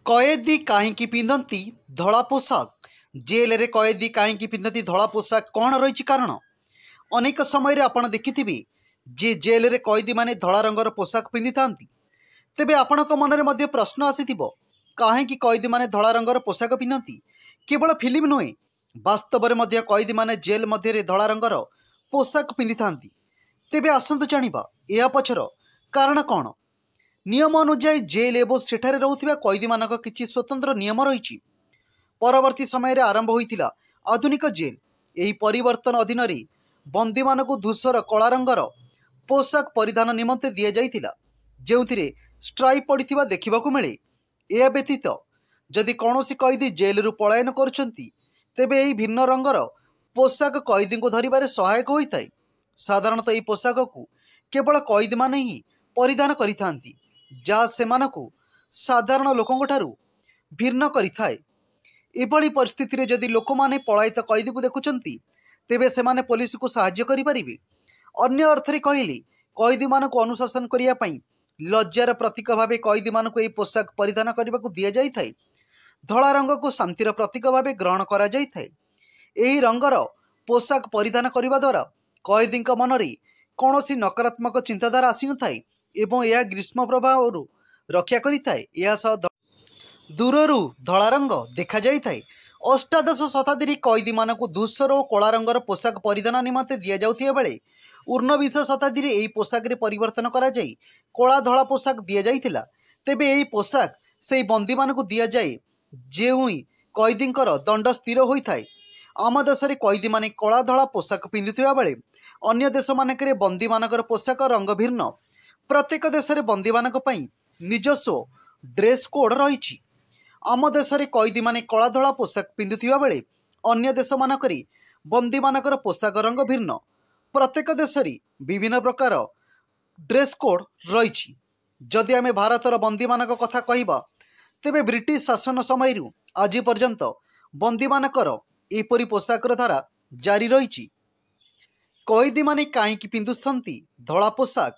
कयदी कहीं पिंधती धला पोशाक। जेल रे कयदी कहीं पिंधती धला पोशाक कौन रही कारण? अनेक समय आपड़ देखिथिबे जे जेल रे कैदी माने धला रंगर पोशाक पिंधि थांती। तेबे आपणक मन में प्रश्न आसीथिबो कहीं कैदी माने धला रंगर पोशाक पिंधती। केवल फिल्म नुहे, वास्तव में कैदी माने जेल मध्य धला रंगर पोशाक पिंधि थांती। तेबे आसंतु जानिबा या पछर कारण कौन? नियम अनुसार जेल एवं सेठारे रहुथिबा कैदी मानक किछि स्वतंत्र नियम रही। परवर्ती समय आरंभ होइतिला आधुनिक जेल। एही परिवर्तन अधीन रे बंदी मानक धूसर कला रंगर पोशाक परिधान निमंते दिया जाइतिला, जेउथिरे स्ट्राइप पड़िथिबा देखिबाकू मिले। या व्यतीत जदि कौनसी कैदी जेल रु पलायन करुछंती तेबे एही भिन्न रंगर पोशाक कैदी को धरिबारे सहायक होइताय। साधारणतः एही पोशाक को केवल कैदी माने ही परिधान करिथांती, जहाँ सेमानकु साधारण लोकंक ठारू भिन्न करिथाय। एभली परिस्थिति रे जदि लोक माने पलायित कैदी को देखुचंती तेबे सेमाने पुलिस को सहाय्य करि परिबे। अन्य अर्थरे कहले कैदी मानकु अनुशासन करिया पई लज्जार प्रतीक भावे कैदी मानकु एही पोशाक परिधान करबाकू दिया जाइथाय। धला रंग को शांतिर प्रतीक भावे ग्रहण करा जाइथाय। एही रंगर पोशाक परिधान करबा द्वारा कैदीक मनरे कौनसी नकारात्मक चिंताधारा आसी नथाय एवं यह ग्रीष्म प्रभाव रक्षा करिथाय। या दूररू धला रंग देखा जाइथाय। अष्टादश शताब्दी कैदी मानकु धूसर और कला रंगर पोशाक परिधान निमंते दिया जाउथिया बेले ऊनविंश शताब्दी एही पोशाक रे परिवर्तन करा जाई कला धला पोशाक दिया जाइथिला। तेबे एही पोशाक सेही बंदी मानकु दिया जाए जेउई कैदींकर दंड स्थिर होइथाय। आम देश रे कैदी माने कला धला पोशाक पिंधुथिबा बेले अन्य देश मानकरे बंदी मानकर पोशाक रंग भिन्न। प्रत्येक देश रे बंदी मानक पई निजस्व ड्रेस कोड रही। आम देश रे कैदी माने कला धला पोशाक पिंधुथिबा बेले अन्य देश मानकरे बंदी मानकर पोशाक रंग भिन्न। प्रत्येक देश रे विभिन्न प्रकार ड्रेस कोड रही। जदि आमे भारतर बंदी मानक कथा कहिबा तेबे ब्रिटिश शासन समय आज पर्यंत बंदी मानकर एपरी पोशाकर धारा जारी रही। कैदी माने कहीं पिंधुछंती धला पोशाक